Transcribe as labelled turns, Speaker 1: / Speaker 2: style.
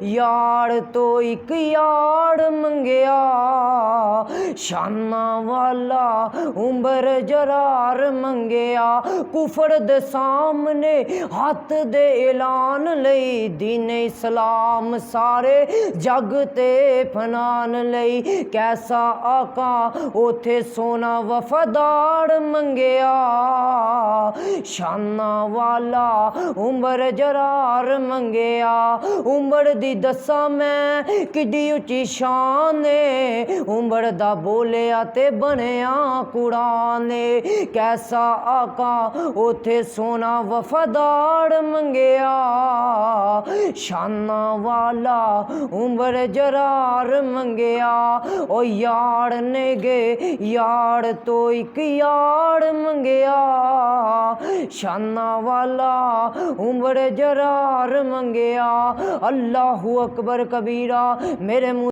Speaker 1: यार तो एक यार मंगया, शाना वाला उम्र जरार मंगया। कुफर दे सामने हथ दे ऐलान लई, दीन इस्लाम सारे जग ते फनान लई। कैसा आका उथे सोना वफादार मंगया, शाना वाला उम्र जरार मंगया। उम्र दी दसा मैं किड्डी उच्ची शान ने, उम्र दा बोलिया ते बनिया कुरान ने। कैसा आका उथे सोना वफादार मंगया, शाना वाला उम्र जरार मंगया। ओ यार ने गे यार तो एक यार मंगया, शाना वाला उम्र जरार मंगया। अल्लाहु अकबर कबीरा। मेरे मुँह